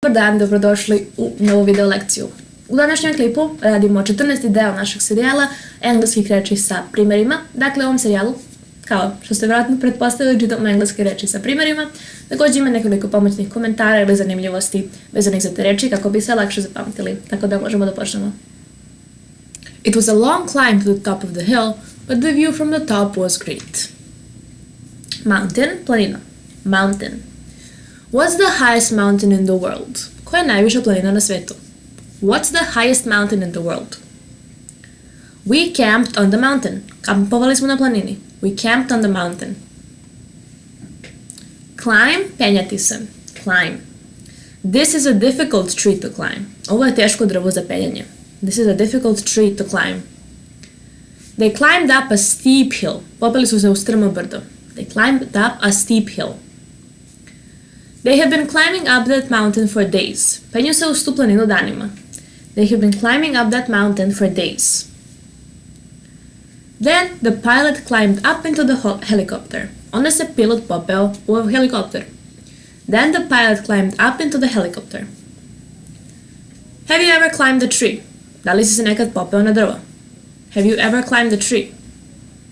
Dobar dan, dobrodošli u novu video lekciju. U današnjem klipu radimo 14. deo našeg serijala engleskih reči sa primerima. Dakle, u ovom serijalu, kao što ste vjerojatno pretpostavili, čitamo engleske reči sa primerima. Također ima nekoliko pomoćnih komentara ili zanimljivosti vezanih za te reči kako bi se lakše zapamtili. Tako da možemo da počnemo. It was a long climb to the top of the hill, but the view from the top was great. Mountain, planina. Mountain. What's the highest mountain in the world? Koja je najviša planina na svetu? What's the highest mountain in the world? We camped on the mountain. Kampovali smo na planini. We camped on the mountain. Climb, penjati se. Climb. This is a difficult tree to climb. Ovo je teško drvo za penjanje. This is a difficult tree to climb. They climbed up a steep hill. Popeli su se u strmo brdo. They climbed up a steep hill. They have been climbing up that mountain for days. Penju se uz tu planinu danima. They have been climbing up that mountain for days. Then the pilot climbed up into the helicopter. Onda se pilot popeo u helikopter. Then the pilot climbed up into the helicopter. Have you ever climbed a tree? Da li si se nekad popeo na drvo? Have you ever climbed a tree?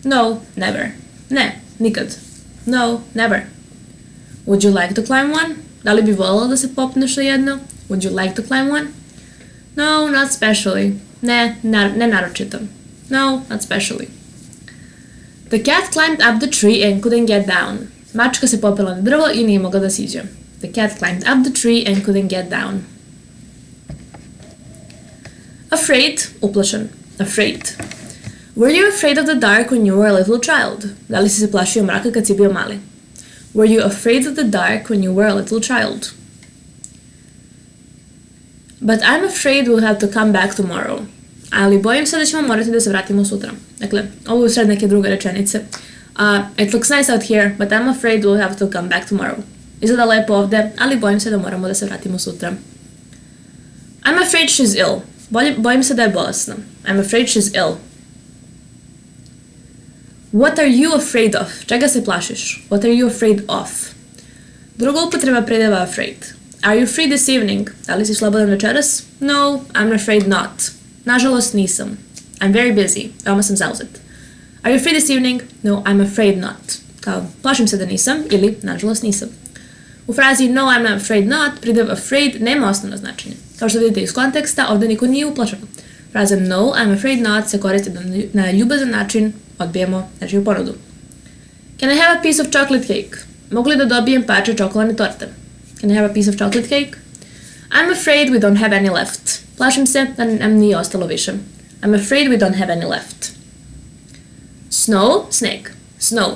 No, never. Ne, nikad. No, never. Would you like to climb one? Da li bi volila da se popneš na jedno? Would you like to climb one? No, not specially. Ne naročito. No, not specially. The cat climbed up the tree and couldn't get down. Mačka se popela na drvo i nije mogla da siđe. The cat climbed up the tree and couldn't get down. Afraid, uplašen. Afraid. Were you afraid of the dark when you were a little child? Da li si se plašio mraka kad si bio mali? Were you afraid of the dark when you were a little child? But I'm afraid we'll have to come back tomorrow. Ali bojim se da ćemo morati da se vratimo sutra. Dakle, ovo je usred neke druge rečenice. It looks nice out here, but I'm afraid we'll have to come back tomorrow. Izgleda lepo ovde, ali bojim se da moramo da se vratimo sutra. I'm afraid she's ill. Bojim se da je bolesna. I'm afraid she's ill. What are you afraid of? Čega se plašiš? What are you afraid of? Druga upotreba predjeva afraid. Are you free this evening? Da li si slobodan večeras? No, I'm afraid not. Nažalost nisam. I'm very busy. Veoma sam zauzet. Are you free this evening? No, I'm afraid not. Kao, plašim se da nisam ili nažalost nisam. U frazi no, I'm not afraid not, pridev afraid nema osnovno značenje. Kao što vidite iz konteksta, ovdje niko nije uplašen. Fraza no, I'm afraid not se koristi na ljubazan način, odbijemo nečiju ponudu. Can I have a piece of chocolate cake? Mogu li da dobijem parče čokoladne torte? Can I have a piece of chocolate cake? I'm afraid we don't have any left. Plašim se da nam nije ostalo više. I'm afraid we don't have any left. Snow, sneg. Snow.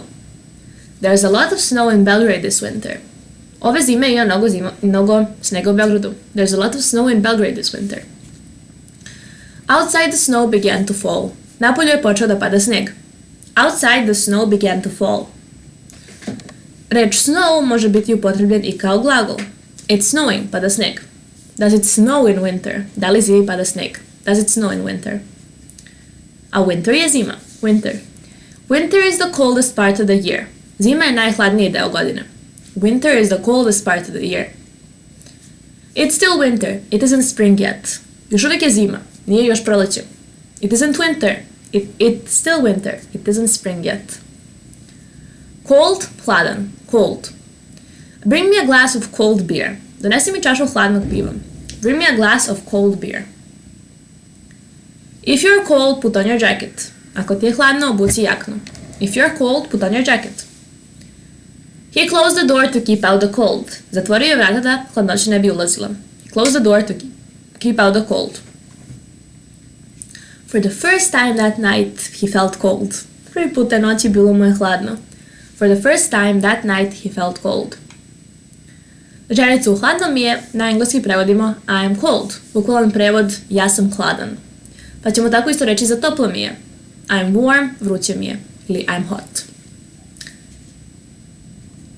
There's a lot of snow in Belgrade this winter. Ove zime ima mnogo snega u Belgradu. There's a lot of snow in Belgrade this winter. Outside the snow began to fall. Napolju je počeo da pada sneg. Outside the snow began to fall. Reč snow može biti upotrebljen i kao glagol. It's snowing, pada sneg. Does it snow in winter? Da li zimi pada sneg? Does it snow in winter? A winter je zima. Winter. Winter is the coldest part of the year. Zima je najhladniji deo godine. Winter is the coldest part of the year. It's still winter. It isn't spring yet. Još uvijek je zima. Nije još proleće. It isn't winter. It's still winter. It isn't spring yet. Cold, hladan. Cold. Bring me a glass of cold beer. Donesi mi čašu hladnog piva. Bring me a glass of cold beer. If you're cold, put on your jacket. Ako ti je hladno, obuci jaknu. If you're cold, put on your jacket. He closed the door to keep out the cold. Zatvorio je vrata da hladnoća ne bi ulazila. He closed the door to keep out the cold. For the first time that night, he felt cold. Prvi put te noći bilo mu je hladno. For the first time that night, he felt cold. Rečenicu hladno mi je na engleski prevodimo I am cold. Bukvalan prevod ja sam hladan. Pa ćemo tako isto reći za toplo mi je. I am warm, vruće mi je. Ili I am hot.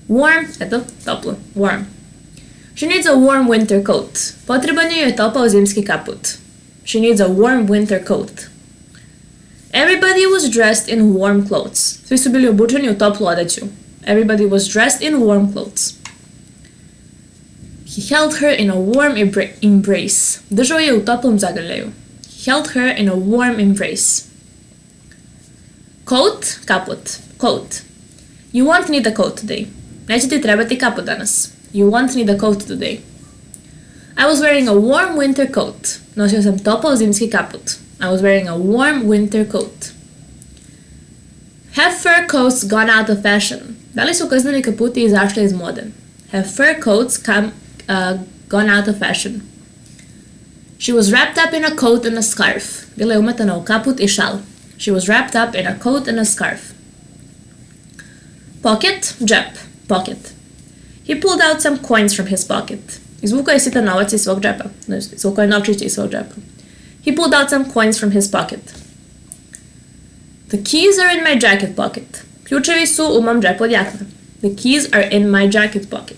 Warm, eto, toplo. Warm. She needs a warm winter coat. Potreban joj je topao zimski kaput. She needs a warm winter coat. Everybody was dressed in warm clothes. Svi su bili obučeni u toplu odeću. Everybody was dressed in warm clothes. He held her in a warm embrace. Držao je u toplom zagrljaju. He held her in a warm embrace. Coat, kaput. Coat. You won't need a coat today. Neće ti trebati kaput danas. You won't need a coat today. I was wearing a warm winter coat. Nosio sam topao zimski kaput. I was wearing a warm winter coat. Have fur coats gone out of fashion? Da li su krzneni kaputi izašli iz mode? Have fur coats gone out of fashion? She was wrapped up in a coat and a scarf. Bila je umetana u kaput i šal. She was wrapped up in a coat and a scarf. Pocket, džep, pocket. He pulled out some coins from his pocket. Izvukao je sitan novac iz svog džepa. Izvukao je novčiće iz svog džepa. He pulled out some coins from his pocket. The keys are in my jacket pocket. Ključevi su u mom džepu od jakne. The keys are in my jacket pocket.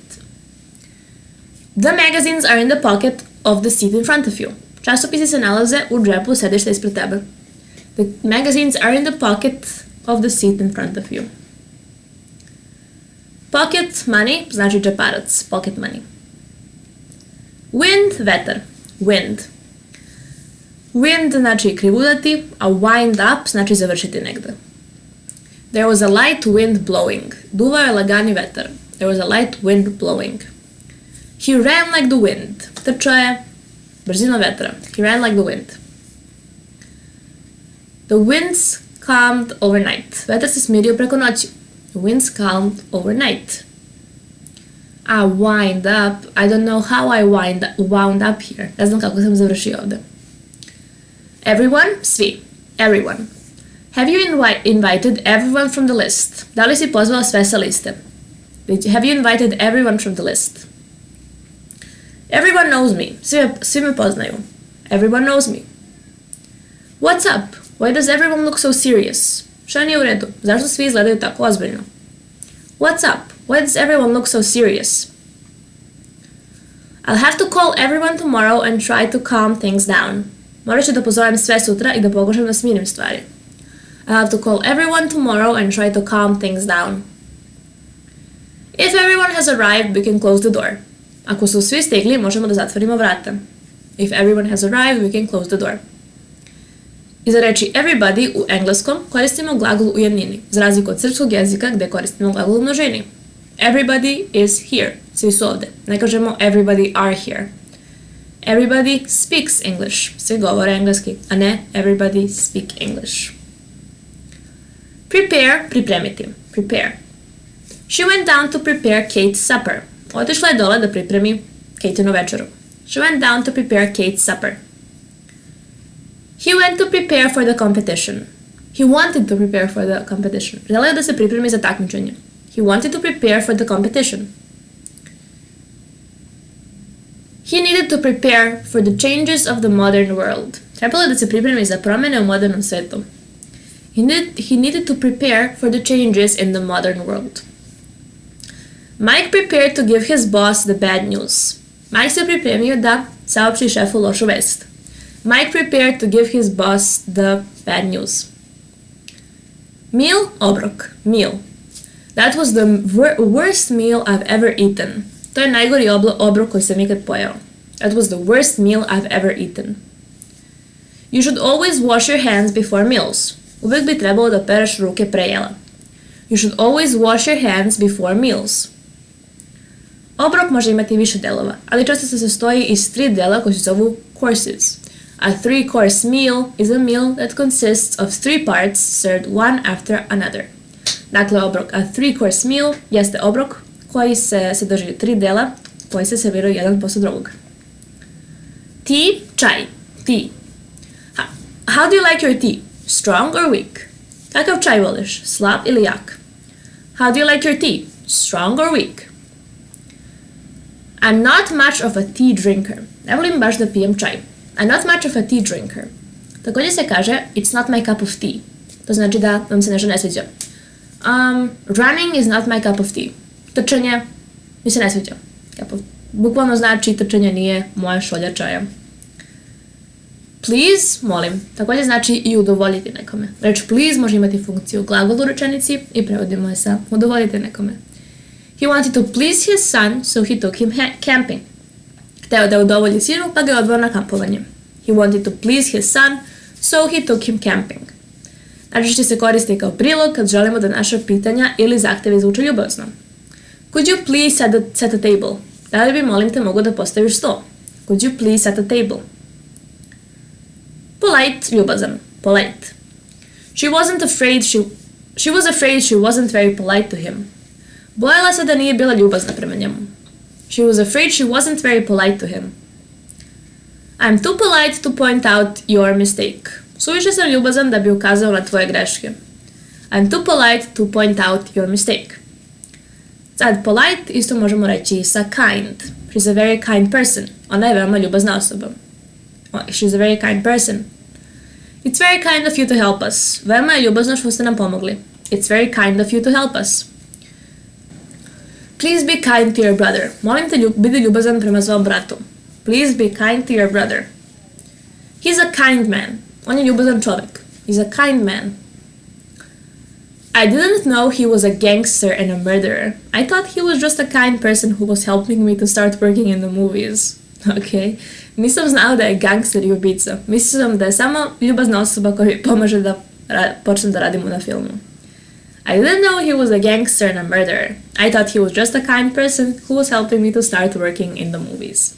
The magazines are in the pocket of the seat in front of you. Časopisi se nalaze u džepu sedišta ispred tebe. The magazines are in the pocket of the seat in front of you. Pocket money znači džeparac. Pocket money. Wind, vetar. Wind. Wind znači krivudati, a wind up znači završiti negde. There was a light wind blowing. Duvao je lagani vetar. There was a light wind blowing. He ran like the wind. Trčao je brzinom vetra. He ran like the wind. The winds calmed overnight. Vetar se smirio preko noći. The winds calmed overnight. I wind up. I don't know how I wound up here. Ne znam kako sam završio ovde. Everyone, svi. Everyone. Have you invited everyone from the list? Da li si pozvao sve sa liste? Have you invited everyone from the list? Everyone knows me. Svi me poznaju. Everyone knows me. What's up? Why does everyone look so serious? Šta nije u redu? Zašto svi izgledaju tako ozbiljno? What's up? Why does everyone look so serious? I'll have to call everyone tomorrow and try to calm things down. Morat ću da pozovem sve sutra i da pokušam da smirim stvari. I'll have to call everyone tomorrow and try to calm things down. If everyone has arrived, we can close the door. Ako su svi stigli, možemo da zatvorimo vrata. If everyone has arrived, we can close the door. Iza reči everybody u engleskom koristimo glagol u jednini, za razliku od srpskog jezika gde koristimo glagol u množini. Everybody is here. Svi su ovde. Ne kažemo everybody are here. Everybody speaks English. Svi govore engleski, a ne everybody speak English. Prepare, pripremiti. Prepare. She went down to prepare Kate's supper. Otišla je dole da pripremi Kate'inu večeru. She went down to prepare Kate's supper. He went to prepare for the competition. He wanted to prepare for the competition. Želeo da se pripremi za takmičenje. He wanted to prepare for the competition. He needed to prepare for the changes of the modern world. Trebalo je da se pripremi za promene u modernom svetu. He needed to prepare for the changes in the modern world. Mike prepared to give his boss the bad news. Mike se pripremio da saopšti šefu lošu vest. Mike prepared to give his boss the bad news. Meal, obrok. Meal. That was the worst meal I've ever eaten. To je najgori obrok koji sam ikad pojeo. That was the worst meal I've ever eaten. You should always wash your hands before meals. Uvek bi trebalo da pereš ruke pre jela. You should always wash your hands before meals. Obrok može imati više delova, ali često se sastoji iz 3 dela koji se zovu courses. A 3-course meal is a meal that consists of 3 parts served one after another. Dakle, obrok. A 3-course meal jeste obrok koji se sadrži 3 dela koji se serviraju jedan posle drugog. Tea, čaj. Tea. How do you like your tea? Strong or weak? Kakav čaj voliš? Slab ili jak? How do you like your tea? Strong or weak? I'm not much of a tea drinker. Ne volim baš da pijem čaj. I'm not much of a tea drinker. Također se kaže it's not my cup of tea. To znači da vam se nešto ne sviđa. Running is not my cup of tea. Trčanje mi se ne sviđa. Bukvalno znači trčanje nije moja šolja čaja. Please, molim, također znači i udovoljiti nekome. Reč please može imati funkciju glagola u rečenici i prevodimo je sa udovoljiti nekome. He wanted to please his son, so he took him camping. Hteo da udovolji sinu, pa ga je odveo na kampovanje. He wanted to please his son, so he took him camping. Najčešće se koristi kao prilog kad želimo da naša pitanja ili zahteve zvuče ljubazno. Could you please set a table? Da li bi, molim te, mogu da postaviš sto? Could you please set a table? Polite, ljubazan. Polite. She was afraid she wasn't very polite to him. Bojala se da nije bila ljubazna prema njemu. She was afraid she wasn't very polite to him. I'm too polite to point out your mistake. Suviše sam ljubazan da bi ukazao na tvoje greške. I'm too polite to point out your mistake. Sad, polite isto možemo reći sa kind. She's a very kind person. Ona je veoma ljubazna osoba. She's a very kind person. It's very kind of you to help us. Veoma je ljubazno što ste nam pomogli. It's very kind of you to help us. Please be kind to your brother. Molim te, budi ljubazan prema svom bratu. Please be kind to your brother. He's a kind man. On je ljubazan čovjek. He's a kind man. I didn't know he was a gangster and a murderer. I thought he was just a kind person who was helping me to start working in the movies. Ok. Nisam znao da je gangster i ubica. Mislio sam da je samo ljubazna osoba koja mi pomaže da počnem da radimo na filmu. I didn't know he was a gangster and a murderer. I thought he was just a kind person who was helping me to start working in the movies.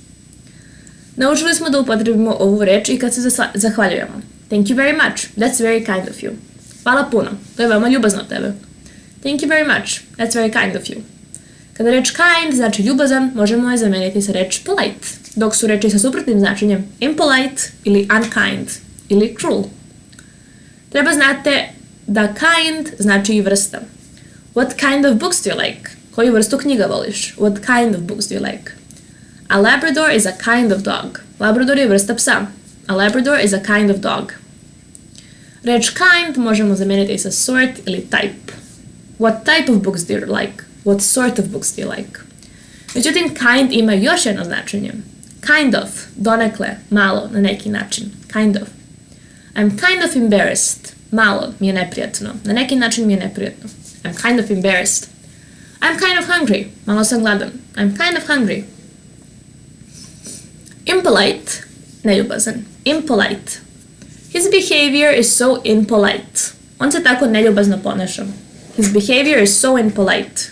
Naučili smo da upotrebimo ovu reč i kad se zahvaljujemo. Thank you very much. That's very kind of you. Hvala puno. To je veoma ljubazno od tebe. Thank you very much. That's very kind of you. Kada reč kind znači ljubazan, možemo je zameniti sa reč polite, dok su reči sa suprotnim značenjem impolite ili unkind ili cruel. Treba znate da kind znači i vrsta. What kind of books do you like? Koju vrstu knjiga voliš? What kind of books do you like? A Labrador is a kind of dog. Labrador je vrsta psa. A Labrador is a kind of dog. Reč kind možemo zameniti i sa sort ili type. What type of books do you like? What sort of books do you like? Međutim, kind ima još jedno značenje. Kind of, donekle, malo, na neki način. Kind of. I'm kind of embarrassed. Malo mi je neprijatno. Na neki način mi je neprijatno. I'm kind of embarrassed. I'm kind of hungry. Malo sam gladan. I'm kind of hungry. Impolite, neljubazan. Impolite. His behavior is so impolite. On se tako neljubazno ponaša. His behavior is so impolite.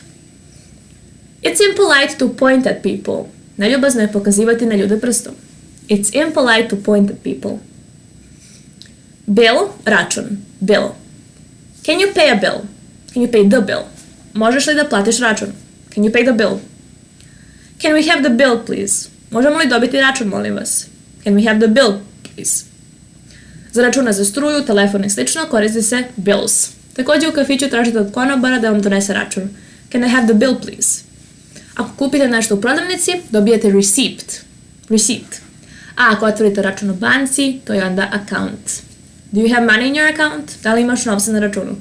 It's impolite to point at people. Neljubazno je pokazivati na ljude prstom. It's impolite to point at people. Bill, račun. Bill. Can you pay a bill? Can you pay the bill? Možeš li da platiš račun? Can you pay the bill? Can we have the bill, please? Možemo li dobiti račun, molim vas? Can we have the bill, please? Za računa za struju, telefon i slično koristi se bills. Također u kafiću tražite od konobara da vam donese račun. Can I have the bill, please? Ako kupite nešto u prodavnici, dobijete receipt. Receipt. A ako otvorite račun u banci, to je onda account. Do you have money in your account? Da li imaš novca na računu?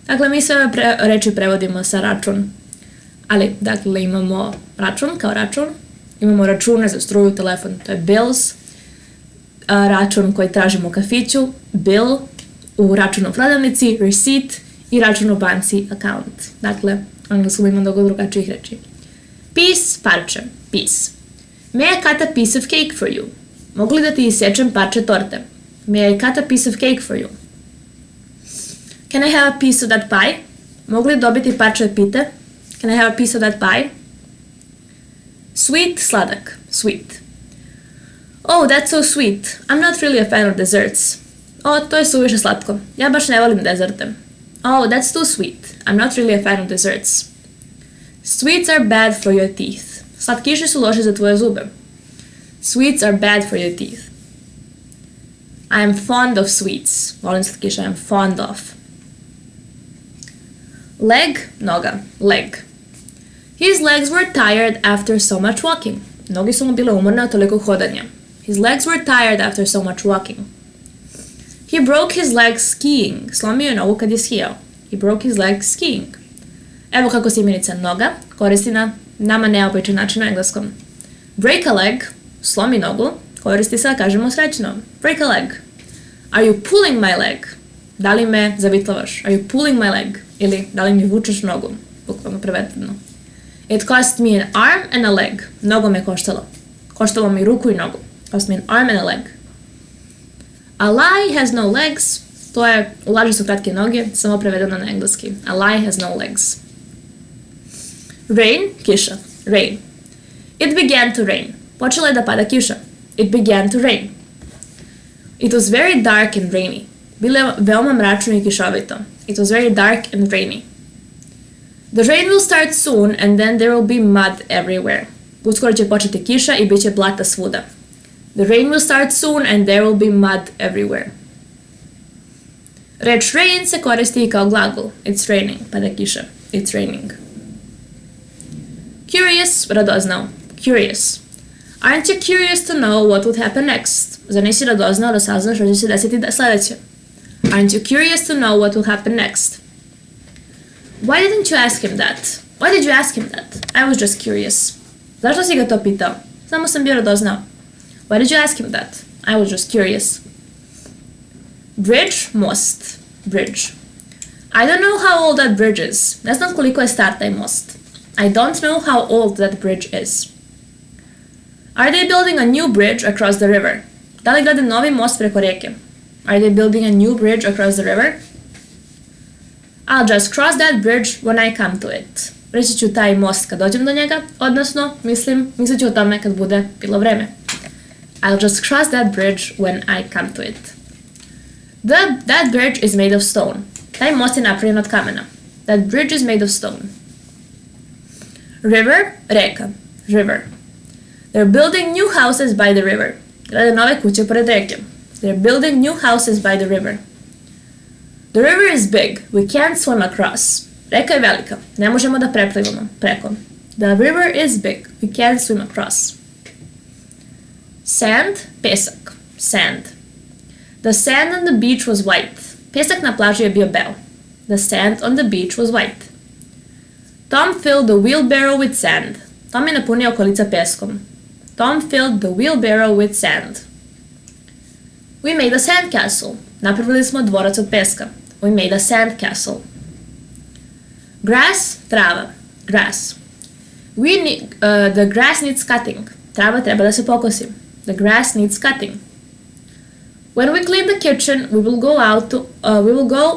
Dakle, mi sve ove reči prevodimo sa račun. Ali, dakle, imamo račun kao račun. Imamo račune za struju, telefon, to je bills. Račun koji tražimo u kafiću, bill. U računu u prodavnici, receipt. I račun u banci, account. Dakle, u engleskom ima mnogo drugačijih reči. Piece, parče, piece. May I cut a piece of cake for you? Mogu li da ti isječem parče torte? May I cut a piece of cake for you? Can I have a piece of that pie? Mogu li dobiti parče pite? Can I have a piece of that pie? Sweet, sladak, sweet. Oh, that's so sweet. I'm not really a fan of desserts. O, to je suviše slatko. Ja baš ne volim dezerte. Oh, that's too sweet. I'm not really a fan of desserts. Sweets are bad for your teeth. Slatkiši su loši za tvoje zube. Sweets are bad for your teeth. I am fond of sweets. Volim slatkiše, I am fond of. Leg, noga, leg. His legs were tired after so much walking. Noge su mu bile umorne od toliko hodanja. His legs were tired after so much walking. He broke his leg skiing. Slomio je nogu kad je skijao. He broke his leg skiing. Evo kako se imenica noga koristi na nama neobičan način na engleskom. Break a leg, slomi nogu, koristi se da kažemo srećno. Break a leg. Are you pulling my leg? Da li me zavitlavaš? Are you pulling my leg? Ili da li mi vučeš nogu? Bukvalno prevedeno. It cost me an arm and a leg. Mnogo me koštalo. Koštalo mi ruku i nogu. Cost me an arm and a leg. A lie has no legs. To je, u laži su kratke noge, samo prevedeno na engleski. A lie has no legs. Rain, kiša. Rain. It began to rain. Počela je da pada kiša. It began to rain. It was very dark and rainy. Bilo je veoma mračno i kišovito. It was very dark and rainy. The rain will start soon and then there will be mud everywhere. Uskoro će početi kiša i bit će blata svuda. The rain will start soon and there will be mud everywhere. Reč rain se koristi i kao glagol. It's raining, pada kiša. It's raining. Curious, radoznao. Curious. Aren't you curious to know what would happen next? Zar nisi radoznao da saznaš što će se desiti sledeće? Aren't you curious to know what will happen next? Why didn't you ask him that? Why did you ask him that? I was just curious. Zašto si ga to pitao? Samo sam bio radoznao. Why did you ask him that? I was just curious. Bridge, most. Bridge. I don't know how old that bridge is. Ne znam koliko je star taj most. I don't know how old that bridge is. Are they building a new bridge across the river? Da li grade novi most preko reke? Are they building a new bridge across the river? I'll just cross that bridge when I come to it. Preći ću taj most kad dođem do njega, odnosno, mislit ću o tome kad bude bilo vreme. I'll just cross that bridge when I come to it. That bridge is made of stone. Taj most je napravljen od kamena. That bridge is made of stone. River, reka. River. They're building new houses by the river. Grade nove kuće pored reke. They're building new houses by the river. The river is big. We can't swim across. Reka je velika. Ne možemo da preplivamo preko. The river is big. We can't swim across. Sand, pesak. Sand. The sand on the beach was white. Pesak na plaži je bio beo. The sand on the beach was white. Tom filled the wheelbarrow with sand. Tom je napunio kolica peskom. Tom filled the wheelbarrow with sand. We made a sand castle. Napravili smo dvorac od peska. We made a sand castle. Grass, trava. Grass. The grass needs cutting. Trava treba da se pokosi. The grass needs cutting. When we clean the kitchen, we will go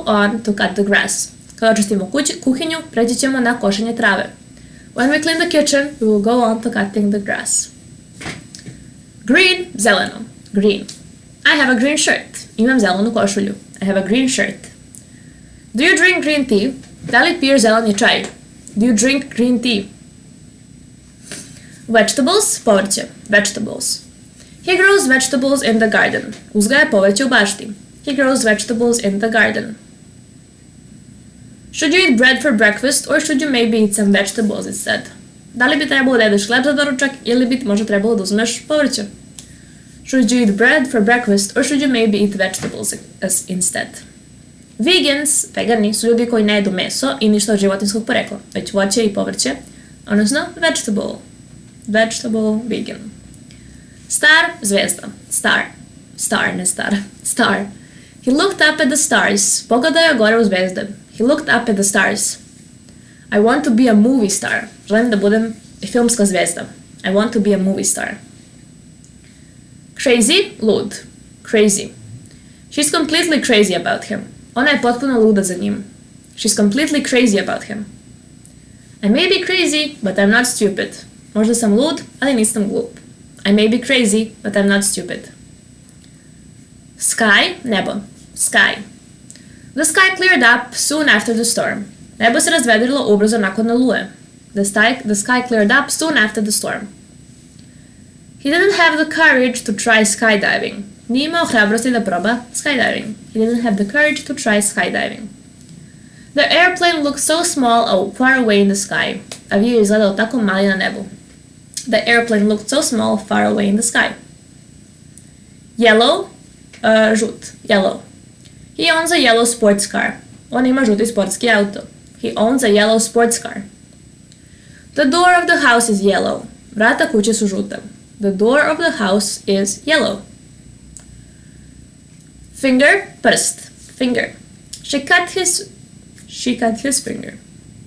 on to cut the grass. Kada očistimo kuhinju, preći ćemo na košenje trave. When we clean the kitchen, we will go on to cutting the grass. Green, zeleno. Green. I have a green shirt. Imam zelenu košulju. I have a green shirt. Do you drink green tea? Da li piješ zeleni čaj? Do you drink green tea? Vegetables, povrće. Vegetables. He grows vegetables in the garden. Uzgaja povrće u bašti. He grows vegetables in the garden. Should you eat bread for breakfast or should you maybe eat some vegetables instead? Da li bi trebalo da jedeš hleb za doručak ili bi možda trebalo da uzmeš povrće? Should you eat bread for breakfast or should you maybe eat vegetables instead? Vegans, vegani, su ljudi koji ne jedu meso i ništa od životinskog porekla, već voće i povrće, odnosno vegetable. Vegetable, vegan. Star, zvezda. Star, ne star. Star. He looked up at the stars. Pogledao je gore u zvezde. He looked up at the stars. I want to be a movie star. Želim da budem filmska zvezda. I want to be a movie star. Crazy, lud. Crazy. She's completely crazy about him. Ona je potpuno luda za njim. She's completely crazy about him. I may be crazy, but I'm not stupid. Možda sam lud, ali nisam glup. I may be crazy, but I'm not stupid. Sky, nebo. Sky. The sky cleared up soon after the storm. Nebo se razvedrilo ubrzo nakon oluje. The sky cleared up soon after the storm. He didn't have the courage to try skydiving. Nije imao hrabrosti da proba skydiving. He didn't have the courage to try skydiving. The airplane looked so small far away in the sky. Avion je izgledao tako mali na nebu. The airplane looked so small far away in the sky. Yellow, žut, yellow. He owns a yellow sports car. On ima žuti sportski auto. He owns a yellow sports car. The door of the house is yellow. Vrata kuće su žuta. The door of the house is yellow. Finger, prst. Finger. She cut his finger.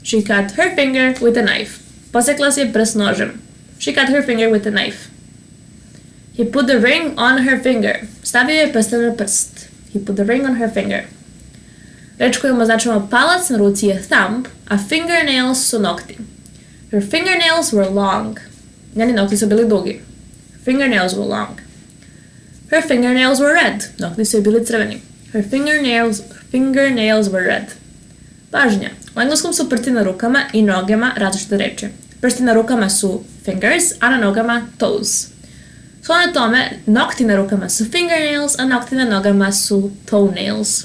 She cut her finger with a knife. Posekla si je prst nožem. She cut her finger with a knife. He put the ring on her finger. Stavio je prsten na prst. He put the ring on her finger. Reč kojom označujemo palac na ruci je thumb, a fingernails su nokti. Her fingernails were long. Njeni nokti su bili dugi. Fingernails were long. Her fingernails were red. Nokti su bili crveni. Her fingernails were red. Pažnja. U engleskom su prsti na rukama i nogama različite reči. Prsti na rukama su fingers, a na nogama toes. Shodno tome, nokti na rukama su fingernails, a nokti na nogama su toenails.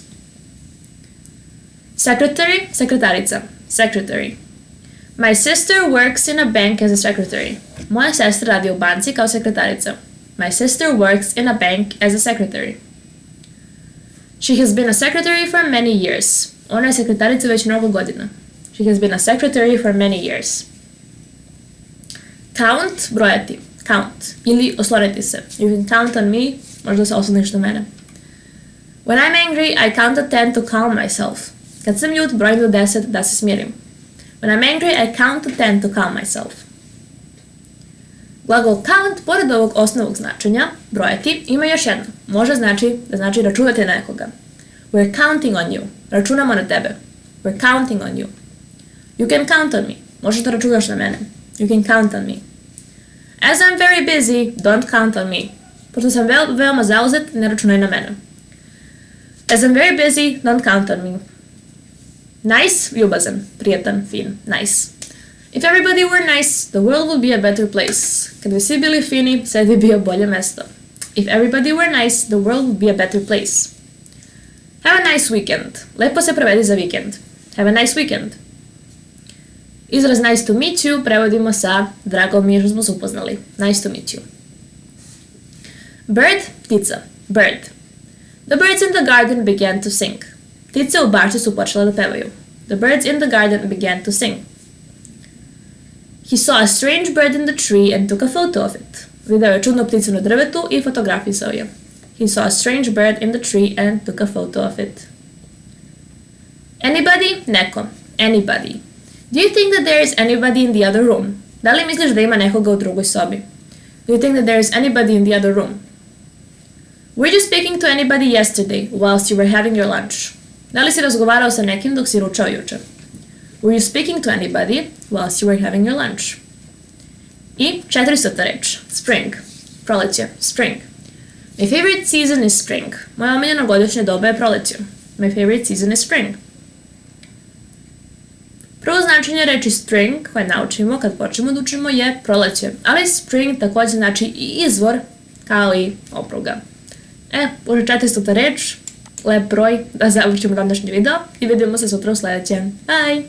Secretary, sekretarica. Secretary. My sister works in a bank as a secretary. Moja sestra radi u banci kao sekretarica. My sister works in a bank as a secretary. She has been a secretary for many years. Ona je sekretarica već mnogo godina. She has been a secretary for many years. Count, brojati. Count. Ili osloniti se. You can count on me, možda se osloniš na mene. When I'm angry, I count to 10 to calm myself. Kad sam ljut, brojim do 10 da se smirim. When I'm angry, I count to 10 to calm myself. Glagol count, pored ovog osnovog značenja, brojati, ima još jedno. Može znači da znači računate na nekoga. We're counting on you. Računamo na tebe. We're counting on you. You can count on me. Možeš da računaš na mene. You can count on me. As I'm very busy, don't count on me. Pošto sam veoma zauzet, ne računaj na mene. As I'm very busy, don't count on me. Nice, ljubazan, prijatan, fin, nice. If everybody were nice, the world would be a better place. Kad bi svi bili fini, svet bi bio bolje mesto. If everybody were nice, the world would be a better place. Have a nice weekend. Lepo se provedi za vikend. Have a nice weekend. Izraz nice to meet you prevodimo sa drago mi je što smo se upoznali. Nice to meet you. Bird, ptica. Bird. The birds in the garden began to sing. Ptice u bašti su počele da pevaju. The birds in the garden began to sing. He saw a strange bird in the tree and took a photo of it. Video je čudnu pticu na drvetu i fotografisao je. He saw a strange bird in the tree and took a photo of it. Anybody? Neko. Anybody. Do you think that there is anybody in the other room? Da li misliš da ima nekoga u drugoj sobi? Do you think that there is anybody in the other room? Were you speaking to anybody yesterday whilst you were having your lunch? Da li si razgovarao sa nekim dok si ručao juče? Were you speaking to anybody whilst you were having your lunch? I 400. reč. Spring. Proleće. Spring. My favorite season is spring. Moja omiljena godišnja doba je proleće. My favorite season is spring. Prvo značenje reči spring koje naučimo kad počnemo da učimo je proleće, ali spring također znači i izvor kao i opruga. Može 400. reč, lep broj da završimo današnji video i vidimo se sutra u sljedećem. Bye!